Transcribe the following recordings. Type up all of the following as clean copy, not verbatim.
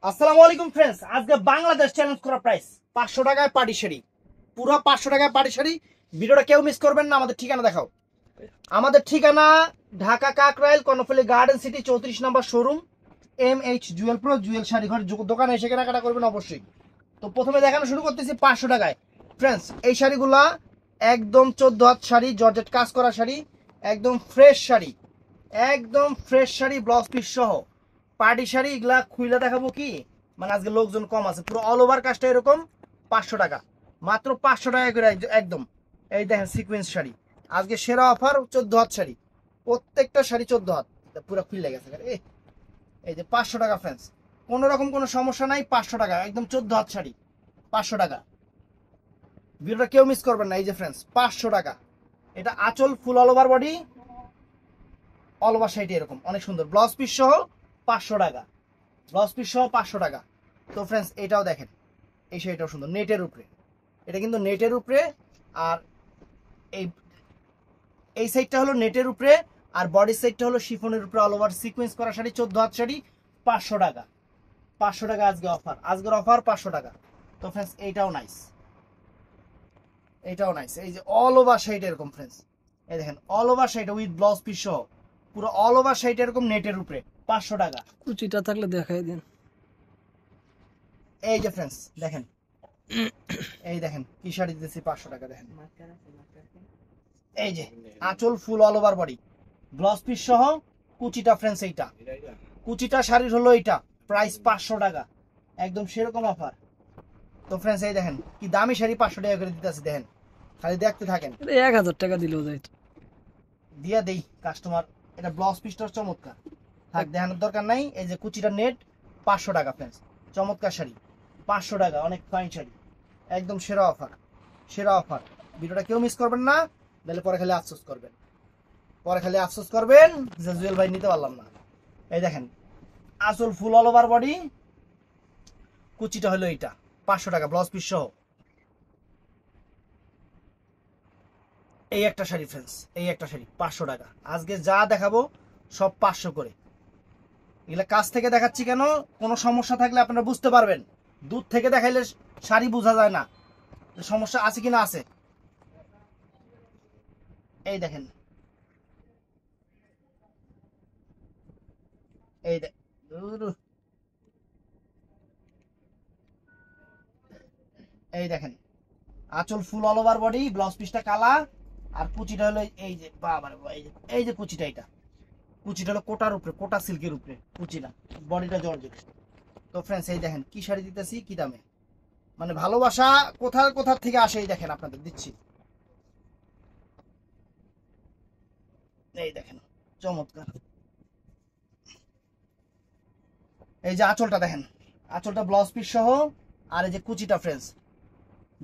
আসসালামু আলাইকুম ফ্রেন্ডস, আজকে বাংলাদেশ চ্যালেঞ্জ করা প্রাইস 500 টাকায় পাটি শাড়ি, পুরো 500 টাকায় পাটি শাড়ি। ভিডিওটা কেউ মিস করবেন না। আমাদের ঠিকানা দেখাও। আমাদের ঠিকানা Dhaka Kakrail Karnaphuli garden city 34 number showroom, MH Jewel Pro Jewel Sari Ghar. দোকানে এসে কেনাকাটা করবেন অবশ্যই। তো প্রথমে দেখানো শুরু করতেছি 500 টাকায়। ফ্রেন্ডস, এই শাড়িগুলা একদম 14 হাত শাড়ি, জর্জেট কাজ করা শাড়ি, একদম ফ্রেশ শাড়ি, একদম ফ্রেশ শাড়ি, ব্লাউজ পিস সহ পার্টি শাড়ি। এগুলা খুইলা দেখাবো কি, মানে আজকে লোকজন কম আছে। পুরো অল ওভার কাজটা এরকম 500 টাকা, মাত্র 500 টাকা করে একদম। এই দেখেন সিকোয়েন্স শাড়ি, আজকে সেরা অফার 14 হাত শাড়ি, প্রত্যেকটা শাড়ি 14 হাত, পুরো খুলে গেছে। এই যে 500 টাকা ফ্রেন্ডস, কোনো রকম কোনো সমস্যা নাই। 500 টাকা একদম 14 হাত শাড়ি, 500 টাকা। ভিডিওটা কেউ মিস করবেন না। এই যে ফ্রেন্ডস 500 টাকা। এটা আঁচল ফুল all over body, all over শাড়িটি এরকম অনেক সুন্দর, ব্লাউজ পিস সহ 500 টাকা, ব্লাউজ পিস সহ 500 টাকা। তো ফ্রেন্ডস এটাও দেখেন, এই শাড়িটাও সুন্দর, নেটের উপরে। এটা কিন্তু নেটের উপরে, আর এই এই সাইডটা হলো নেটের উপরে, আর বডি সাইডটা হলো শিফনের উপরে, অল ওভার সিকোয়েন্স করা শাড়ি, 14 হাত শাড়ি, 500 টাকা। 500 টাকা আজকে অফার, আজকের অফার 500 টাকা। তো ফ্রেন্ডস এইটাও নাইস, এইটাও নাইস। এই যে অল ওভার শাড়িটা এরকম ফ্রেন্ডস, এই দেখেন অল ওভার শাড়িটা উইথ ব্লাউজ পিস সহ, পুরো অল ওভার শাড়িটা এরকম নেটের উপরে, 500 টাকা। কুচিটা থাকলে দেখাই দিন। এই যে ফ্রেন্ডস দেখেন, এই দেখেন কি শাড়ি দিতেছি 500 টাকা। দেখেন এই যে আঁচল ফুল all over body, blouse piece সহ, কুচিটা ফ্রেন্ডস এইটা, কুচিটা শাড়ির হলো এইটা, প্রাইস 500 টাকা, একদম সেরকম অফার। তো ফ্রেন্ডস এই দেখেন কি দামি শাড়ি 500 টাকা করে দিতেছি। দেখেন খালি দেখতে থাকেন, 1000 টাকা দিলেও যায়। দিয়া দেই কাস্টমার। এটা ব্লাউজ পিসটা চমৎকার, থাক দেখানোর দরকার নাই। এই যে কুচিটা নেট 500 টাকা ফ্রেন্ডস, চমৎকার শাড়ি 500 টাকা, অনেক ফাইন শাড়ি, একদম সেরা অফার, সেরা অফার। ভিডিওটা কেউ মিস করবেন না, তাহলে পরে খালি আফসোস করবেন, পরে খালি আফসোস করবেন যে জুয়েল ভাই নিতে পারলাম না। এই দেখেন আঁচল ফুল অল ওভার বডি, কুচিটা হলো এইটা 500 টাকা, ব্লাউজ পিস সহ। এই একটা শাড়ি ফ্রেন্ডস, এই একটা শাড়ি 500 টাকা। আজকে যা দেখাবো সব 500 করে। এগুলা কাছ থেকে দেখাচ্ছি কেন, কোনো সমস্যা থাকলে আপনারা বুঝতে পারবেন। দূর থেকে দেখাইলে শাড়ি বোঝা যায় না সমস্যা আছে কিনা আছে। এই দেখেন, এই এই দেখেন আঁচল ফুল অল ওভার বডি, ব্লাউজ পিসটা কালা, আর কুচিটা হলো এই যে বাবার, এই যে কুচিটা, এটা কুচিটা হলো কোটার উপরে, কোটা সিল্কের উপরে কুচিটা, বডিটা জর্জেট। তো ফ্রেন্ডস এই দেখেন কি শাড়ি দিতেছি, কি দামে, মানে ভালোবাসা কোথা কোথা থেকে আসে। এই দেখেন আপনাদের দিচ্ছি, এই দেখেন চমৎকার। এই যে আঁচলটা দেখেন, আঁচলটা ব্লাউজ পিস সহ, আর এই যে কুচিটা ফ্রেন্ডস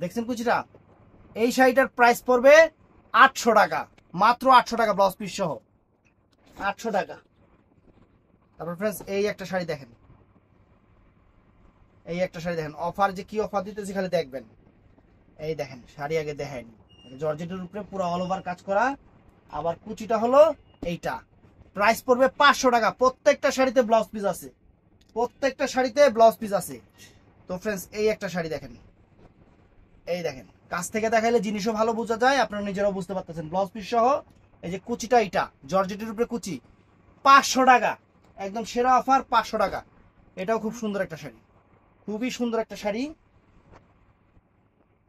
দেখছেন কুচিটা। এই শাড়িটার প্রাইস পড়বে 800 টাকা, মাত্র 800 টাকা, ব্লাউজ পিস সহ 800 টাকা। তারপর ফ্রেন্ডস এই একটা শাড়ি দেখেন, এই একটা শাড়ি দেখেন, অফার যে কি অফার দিতেছি খালি দেখবেন। এই দেখেন শাড়ি আগে দেখেন, জর্জেটের উপরে পুরো অল ওভার কাজ করা, আবার কুচিটা হলো এইটা, প্রাইস পড়বে 500 টাকা। প্রত্যেকটা শাড়িতে ব্লাউজ পিস আছে, প্রত্যেকটা শাড়িতে ব্লাউজ পিস আছে। তো ফ্রেন্ডস এই একটা শাড়ি দেখেন, এই দেখেন কাছ থেকে দেখাইলে জিনিসও ভালো বোঝা যায়, আপনারা নিজেরাও বুঝতে পারতেছেন, ব্লাউজ পিস সহ। এই যে কুচিটা, এইটা জর্জেটের উপরে কুচি, 500 টাকা, একদম সেরা অফার 500 টাকা। এটাও খুব সুন্দর একটা শাড়ি, খুবই সুন্দর একটা শাড়ি।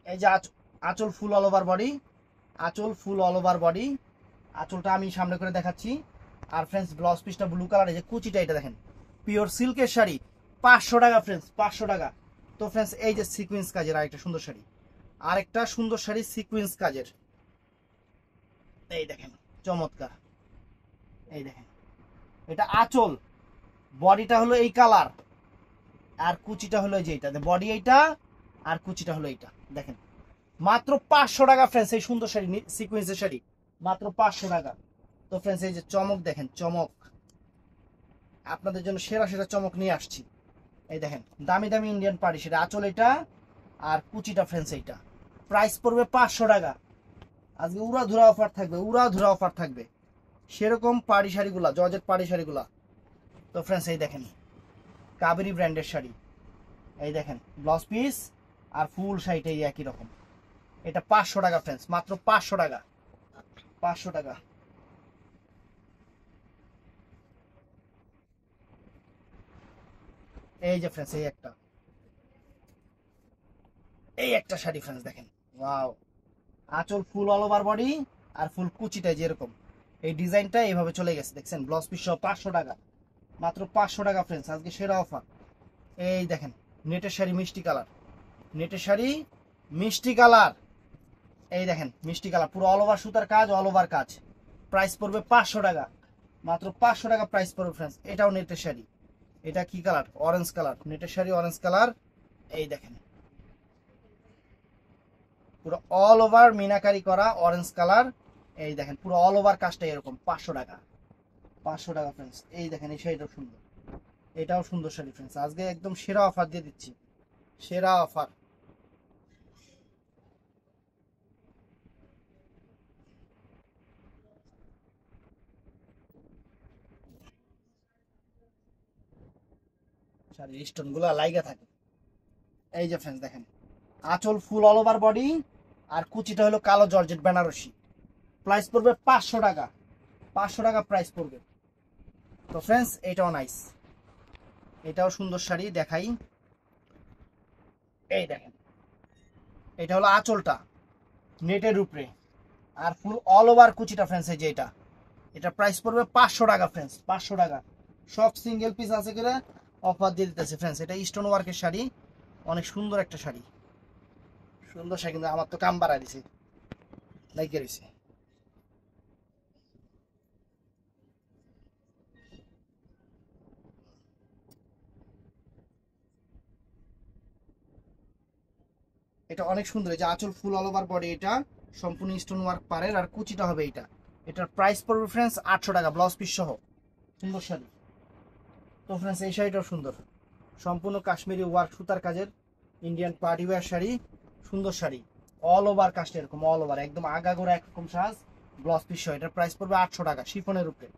এই যে আঁচল ফুল অল ওভার বডি, আঁচল ফুল অল ওভার বডি, আঁচলটা আমি সামনে করে দেখাচ্ছি। আর ফ্রেন্ডস ব্লাউজ পিসটা ব্লু কালার, এই যে কুচিটা এটা দেখেন, পিওর সিল্কের শাড়ি 500 টাকা ফ্রেন্ডস, 500 টাকা। তো ফ্রেন্ডস এই যে সিকোয়েন্স কাজের আরেকটা সুন্দর শাড়ি, আরেকটা সুন্দর শাড়ি সিকোয়েন্স কাজের, এই দেখেন চমৎকার। এই দেখেন এটা আঁচল, বডিটা হলো এই কালার, আর কুচিটা হলো যে এইটা, বডি এইটা, আর কুচিটা হলো এইটা। দেখেন মাত্র 500 টাকা ফ্রেন্ডস, এই সুন্দর শাড়ি সিকোয়েন্সের শাড়ি মাত্র 500 টাকা। তো ফ্রেন্ডস এই যে চমক দেখেন, চমক আপনাদের জন্য সেরা সেরা চমক নিয়ে আসছি। এই দেখেন দামি দামি ইন্ডিয়ান পাড়ি, সেটা আঁচল এটা, আর কুচিটা ফ্রেন্ডস এইটা, প্রাইস পড়বে 500 টাকা। আজকে উড়া ধুরা অফার থাকবে, উড়া ধুরা অফার থাকবে সেরকম পাড়ি শাড়িগুলা, জর্জেট পাড়ি শাড়িগুলা। তো ফ্রেন্ডস এই দেখেন কাবেরী ব্র্যান্ডের শাড়ি। এই দেখেন ব্লাউজ পিস আর ফুল শাড়িটা এই একই রকম। এটা 500 টাকা ফ্রেন্ডস, মাত্র 500 টাকা, 500 টাকা। এই যে ফ্রেন্ডস এই একটা শাড়ি ফ্রেন্ডস দেখেন, ওয়াও। আঁচল ফুল অল ওভার বডি আর ফুল কুচিটা যেরকম এই ডিজাইনটা এইভাবে চলে গেছে, দেখছেন ব্লাউজ পিস সহ 500 টাকা, মাত্র 500 টাকা ফ্রেন্ডস, আজকে সেরা অফার। এই দেখেন নেটের শাড়ি মিষ্টি কালার, নেটের শাড়ি মিষ্টি কালার, এই দেখেন মিষ্টি কালার, পুরো অল ওভার সুতার কাজ, অল ওভার কাজ। প্রাইস পড়বে 500 টাকা, মাত্র 500 টাকা প্রাইস পড়বে ফ্রেন্ডস। এটাও নেটের শাড়ি, এটা কি কালার? অরেঞ্জ কালার, নেটের শাড়ি অরেঞ্জ কালার। এই দেখেন পুরো অল ওভার মিনাকারি করা অরেঞ্জ কালার। এই দেখেন পুরো অল ওভার কাজটা এরকম, 500 টাকা, 500 টাকা ফ্রেন্ডস। এই দেখেন এই শাড়িটাও সুন্দর, এটাও সুন্দর শাড়ি ফ্রেন্ডস, আজকে একদম সেরা অফার দিয়ে দিচ্ছি, সেরা অফার। শাড়ির স্টোন গুলা লাইগা থাকে। এই যে ফ্রেন্ডস দেখেন আঁচল ফুল অল ওভার বডি আর কুচিটা হলো কালো জর্জেট বেনারসি। প্রাইস পড়বে 500 টাকা, 500 টাকা প্রাইস পড়বে। তো ফ্রেন্ডস এটাও নাইস, এটাও সুন্দর শাড়ি দেখাই। এই দেখেন এটা হলো আঁচলটা নেটের উপরে আর ফুল অল ওভার কুচিটা ফ্রেন্ডস। এই যে এটা প্রাইস পড়বে 500 টাকা ফ্রেন্ডস, 500 টাকা। সব সিঙ্গেল পিস আছে করে অফার দিয়ে দিতেছে ফ্রেন্ডস। এটা স্টোন ওয়ার্কের শাড়ি, অনেক সুন্দর একটা শাড়ি, সুন্দর শাড়ি, কিন্তু আমার তো কাম বাড়াই দিছে, লাইকে রয়েছে। এটা অনেক সুন্দর, এই যে আঁচল ফুল অল ওভার বডি, এটা সম্পূর্ণ স্টোন ওয়ার্ক পারের আর কুচিটা হবে এটা। এটার প্রাইস পড়বে ফ্রেন্ডস 800 টাকা, ব্লাউজ পিস সহ, সুন্দর শাড়ি। তো ফ্রেন্ডস এই শাড়িটাও সুন্দর, সম্পূর্ণ কাশ্মীরি ওয়ার্ক সুতার কাজের ইন্ডিয়ান পার্টি ওয়্যার শাড়ি, সুন্দর শাড়ি, অল ওভার কাজটা এরকম, অল ওভার একদম আগাগোড়া একরকম সাজ, ব্লাউজ পিস সহ। এটার প্রাইস পড়বে 800 টাকা, শিফনের উপরে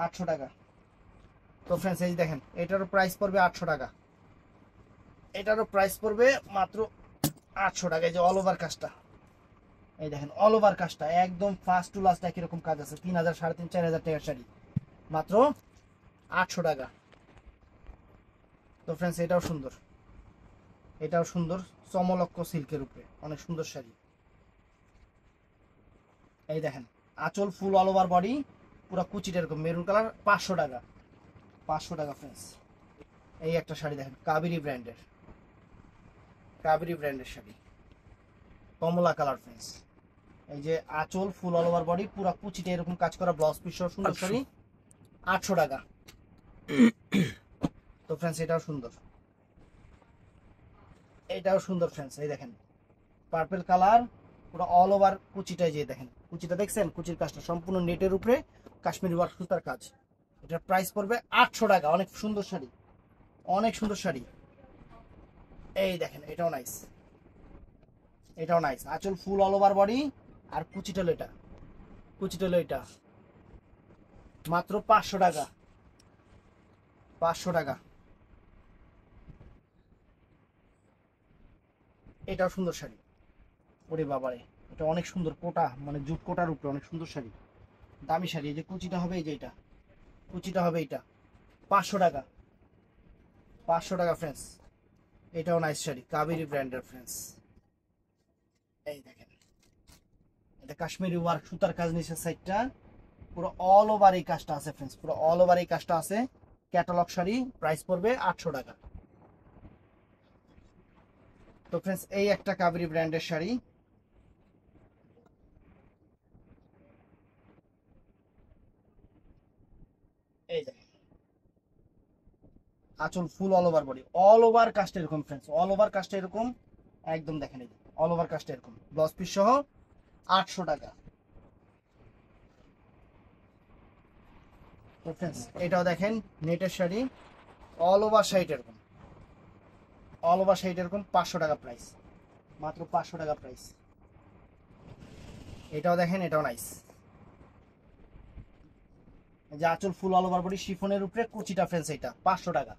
800 টাকা। তো ফ্রেন্ডস এই দেখেন এটারও প্রাইস পড়বে 800 টাকা, এটারও প্রাইস পড়বে মাত্র 800 টাকা। এই যে অল ওভার কাজটা, এই দেখেন অল ওভার কাজটা একদম ফার্স্ট টু লাস্ট একই রকম কাজ আছে। 3000, 3500, 4000 টাকার শাড়ি, মাত্র 800 টাকা। তো ফ্রেন্ডস এটাও সুন্দর, এটাও সুন্দর, চমলক্ষ সিল্কের উপরে অনেক সুন্দর শাড়ি। এই দেখেন আঁচল ফুল অল ওভার বডি, পুরো কুচিটা এরকম মেরুন কালার, 500 টাকা, 500 টাকা ফ্রেন্ডস। এই একটা শাড়ি দেখেন কাবেরী ব্র্যান্ডের, কাবেরী ব্র্যান্ডের শাড়ি, কমলা কালার ফ্রেন্ডস। এই যে আঁচল ফুল অল ওভার বডি, পুরো কুচিটা এরকম কাজ করা, ব্লাউজ পিস সহ সুন্দর শাড়ি, 800 টাকা। তো ফ্রেন্ডস এটাও সুন্দর, এটাও সুন্দর ফ্রেন্ডস। এই দেখেন পার্পল কালার, পুরো অল ওভার কুচিটা, যে দেখেন কুচিটা দেখছেন, কুচির কাজটা সম্পূর্ণ নেটের উপরে কাশ্মীরি ওয়ার্ক সুতার কাজ। এটার প্রাইস পড়বে 800 টাকা, অনেক সুন্দর শাড়ি, অনেক সুন্দর শাড়ি। এই দেখেন এটাও নাইস, এটাও নাইস, আঁচল ফুল অল ওভার বডি আর কুচিটা হলো এটা, কুচিটা হলো এটা, মাত্র 500 টাকা, 500 টাকা। এটাও সুন্দর শাড়ি, ওরে বাবারে এটা অনেক সুন্দর, কোটা মানে জুট কোটার উপরে অনেক সুন্দর শাড়ি, দামি শাড়ি। এই যে কুচিটা হবে, এই যে এটা কুচিটা হবে, এটা 500 টাকা, 500 টাকা ফ্রেন্ডস। এটাও নাইস শাড়ি, কাবেরী ব্র্যান্ডের ফ্রেন্ডস। এই দেখেন এটা কাশ্মীরি ওয়ার্ক সুতার কাজ, নিচের সাইডটা পুরো অল ওভার এই কাজটা আছে ফ্রেন্ডস, পুরো অল ওভার এই কাজটা আছে। ক্যাটালগ শাড়ি, প্রাইস পড়বে 800 টাকা। তো ফ্রেন্ডস এই একটা কাবেরী ব্র্যান্ডের শাড়ি, এই দেখেন আঁচল ফুল all over body, all over কাজটা এরকম ফ্রেন্ডস, অল ওভার কাজটা এরকম একদম দেখেন, এই অল ওভার কাজটা এরকম, ব্লাউজ পিস সহ 800 টাকা। তো ফ্রেন্ডস এটাও দেখেন নেটের শাড়ি, অল ওভার শাড়িটা এরকম, অল ওভার শাড়িটা এরকম, 500 টাকা প্রাইস, মাত্র 500 টাকা প্রাইস। এটাও দেখেন, এটাও নাইস, যে আঁচল ফুল অল ওভার বডি শিফনের উপরে কুচিটা ফ্রেন্ডস, এটা 500 টাকা,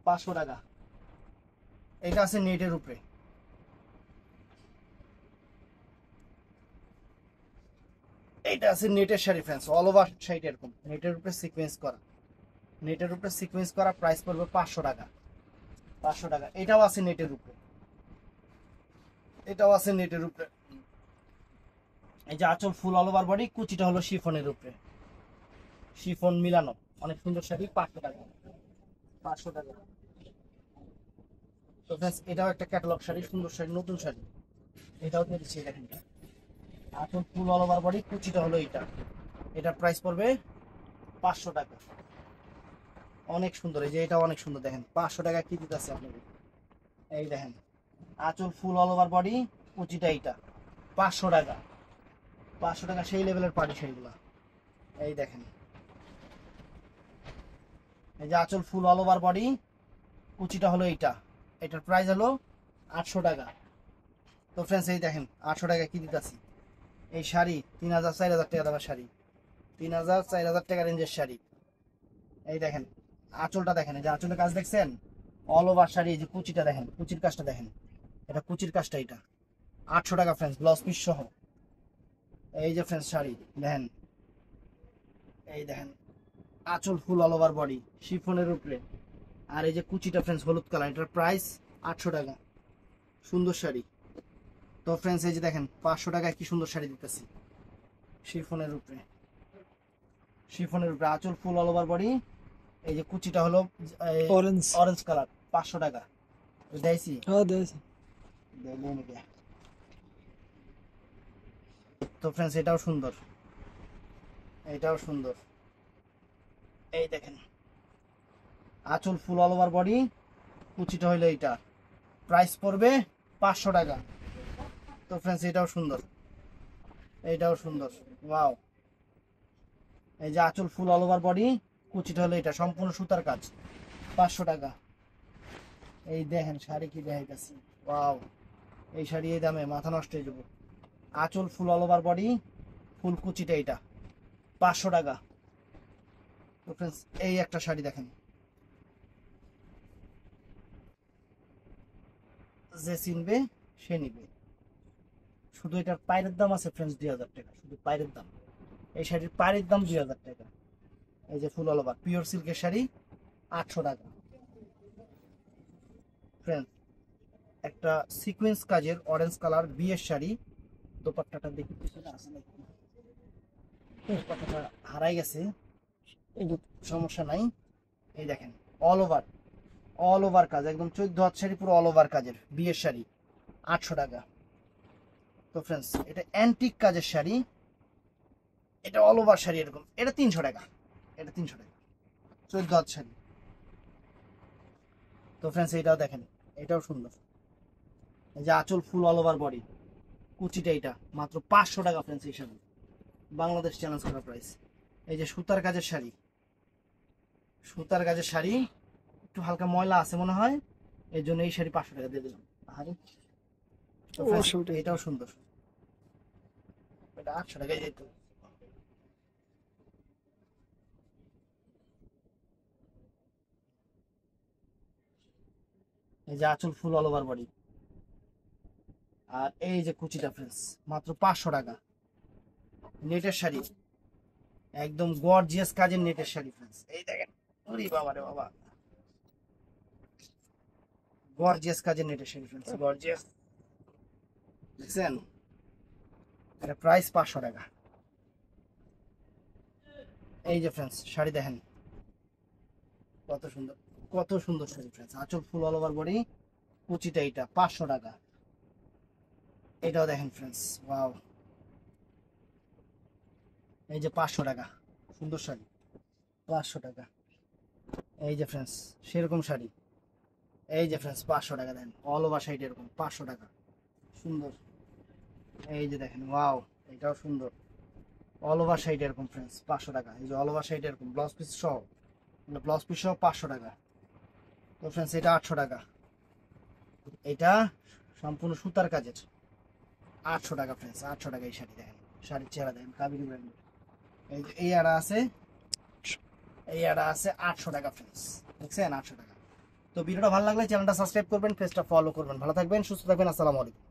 500 টাকা। এটা আছে নেটের উপরে, এটা আছে নেটের sari friends, all over sari এরকম নেটের উপরে সিকোয়েন্স করা, নেটের উপরে সিকোয়েন্স করা, প্রাইস পড়বে 500 টাকা। 500 টাকা। এটাও আছে নেটের উপরে, এটাও আছে নেটের উপরে। এই যে আঁচল ফুল অল ওভার বডি, কুচিটা হলো শিফনের উপরে, শিফন মিলানো, অনেক সুন্দর শাড়ি। 500 টাকা। 500 টাকা। তো ফ্রেন্ডস এটাও একটা ক্যাটালগ শাড়ি, সুন্দর শাড়ি, নতুন শাড়ি। এটাও দিয়ে দিচ্ছি, দেখেন আঁচল ফুল অল ওভার বডি, কুচিটা হলো এটা, এটার প্রাইস পড়বে 500 টাকা। অনেক সুন্দর, এই যে এটা অনেক সুন্দর, দেখেন 500 টাকা কি দিতেছে আপনাদের। এই দেখেন আঁচল ফুল অল ওভার বডি, কুচিটা এইটা 500 টাকা। 500 টাকা, সেই লেভেলের পাটি শাড়িগুলো। এই দেখেন, এই যে আঁচল ফুল অল ওভার বডি, কুচিটা হলো এইটা, এটার প্রাইস হলো 800 টাকা। তো ফ্রেন্ডস এই দেখেন 800 টাকা কি দিতেছি। এই শাড়ি 3000 4000 টাকা দামের শাড়ি, 3000 4000 টাকা রেঞ্জের শাড়ি। এই দেখেন আঁচলটা দেখেন, এই যে আঁচলের কাজ দেখছেন, অল ওভার শাড়ি। এই যে কুচিটা দেখেন, কুচির কাজটা দেখেন, এটা কুচির কাজটা, এটা 800 টাকা ফ্রেন্ডস, ব্লাউজ পিস সহ। এই যে ফ্রেন্ডস শাড়ি দেখেন, এই দেখেন আঁচল ফুল অল ওভার বডি, শিফনের উপরে, আর এই যে কুচিটা ফ্রেন্ডস হলুদ কালার, এটার প্রাইস 800 টাকা। সুন্দর শাড়ি। তো ফ্রেন্ডস এই যে দেখেন 500 টাকায় কি সুন্দর শাড়ি দিতেছি, শিফনের উপরে, শিফনের উপরে আঁচল ফুল অল ওভার বডি। এই যে কুচিটা হলো অরেঞ্জ। অরেঞ্জ কালার, 500 টাকা। দেখাইছি, হ্যাঁ দিয়েছি। তো ফ্রেন্ডস এটাও সুন্দর, এটাও সুন্দর। এই দেখেন আঁচল ফুল অল ওভার বডি, কুচিটা হইলো এইটা, প্রাইস পড়বে 500 টাকা। তো ফ্রেন্ডস এটাও সুন্দর, এইটাও সুন্দর, ওয়াও। এই যে আঁচল ফুল অল ওভার বডি, কুচিটা হলো এটা, সম্পূর্ণ সুতার কাজ, 500 টাকা। এই দেখেন শাড়ি কি দেখাইতেছি, ওয়াও। এই শাড়ি এই দামে মাথা নষ্ট হয়ে যাবো। আঁচল ফুল অল ওভার বডি, ফুল কুচিটা এটা 500 টাকা। তো ফ্রেন্ডস এই একটা শাড়ি দেখেন, যে চিনবে সে নিবে। শুধু এটার পায়ের দাম আছে ফ্রেন্ডস 2000 টাকা, শুধু পায়ের দাম। এই শাড়ির পায়ের দাম 2000 টাকা। এই যে ফুল অল ওভার পিওর সিল্কের শাড়ি 800 টাকা। ফ্রেন্ডস একটা সিকোয়েন্স কাজের অরেঞ্জ কালার বিয়ের শাড়ি, দোপাট্টাটা দেখতে আছে নাকি, দোপাট্টাটা হারাই গেছে, সমস্যা নাই। এই দেখেন অল ওভার, অল ওভার কাজ, একদম 14 হাত শাড়ি, পুরো অল ওভার কাজের বিয়ের শাড়ি, 800 টাকা। তো ফ্রেন্ডস এটা অ্যান্টিক কাজের শাড়ি, এটা অল ওভার শাড়ি এরকম, এটা 300 টাকা, এটা 300 টাকা, 14 হাত শাড়ি। তো ফ্রেন্ডস এটাও দেখেন, এটাও সুন্দর। এই যে আঁচল ফুল অল ওভার বডি, কুচিটা এটা মাত্র 500 টাকা ফ্রেন্ডস। এই শাড়ি বাংলাদেশ চ্যালেঞ্জ করা প্রাইস। এই যে সুতার কাজের শাড়ি, সুতার কাজের শাড়ি, একটু হালকা ময়লা আছে মনে হয়, এই জন্য এই শাড়ি 500 টাকা দিয়ে দিলাম। আরে তো friends, এটাও সুন্দর, এটা 800 টাকায় যেত। এই যে আঁচল ফুল অল ওভার বডি, আর এই যে কুচিটা ফ্রেন্ডস মাত্র 500 টাকা। নেটের শাড়ি, একদম গর্জিয়াস কাজের নেটের শাড়ি ফ্রেন্ডস। এই দেখেন, ওরে বাবা রে বাবা, গর্জিয়াস কাজের নেটের শাড়ি ফ্রেন্ডস, গর্জিয়াস। দেখছেন, এটা প্রাইস 500 টাকা। এই যে ফ্রেন্ডস শাড়ি দেখেন কত সুন্দর, কত সুন্দর শাড়ি ফ্রেন্ডস, আঁচল ফুল অল ওভার বডি, কুচিটা এটা 500 টাকা। এটাও দেখেন ফ্রেন্ডস, ওয়াও। এই যে 500 টাকা, সুন্দর শাড়ি, 500 টাকা। এই যে ফ্রেন্ডস সেরকম শাড়ি, এই যে ফ্রেন্ডস 500 টাকা দেন, অল ওভার শাড়ি এরকম 500 টাকা, সুন্দর। এই যে দেখেন, ওয়াও, এটাও সুন্দর, অল ওভার শাড়ি এরকম ফ্রেন্ডস 500 টাকা। এই যে অল ওভার শাড়ি এরকম ব্লাউজ পিস সহ, ব্লাউজ পিস সহ 500 টাকা। তো ফ্রেন্ডস এটা 800 টাকা, এটা সম্পূর্ণ সুতার কাজের, 800 টাকা ফ্রেন্ডস, 800 টাকা। এই শাড়ি দেখেন, শাড়ির চেহারা দেখেন, কাবিনী ব্র্যান্ড। এই যে এই আড়া আছে 800 টাকা ফ্রেন্ডস, দেখছেন 800 টাকা। তো তো ভিডিওটা ভালো লাগলে চ্যানেলটা সাবস্ক্রাইব করবেন, পেজটা ফলো করবেন। ভালো থাকবেন, সুস্থ থাকবেন, আসসালামু আলাইকুম।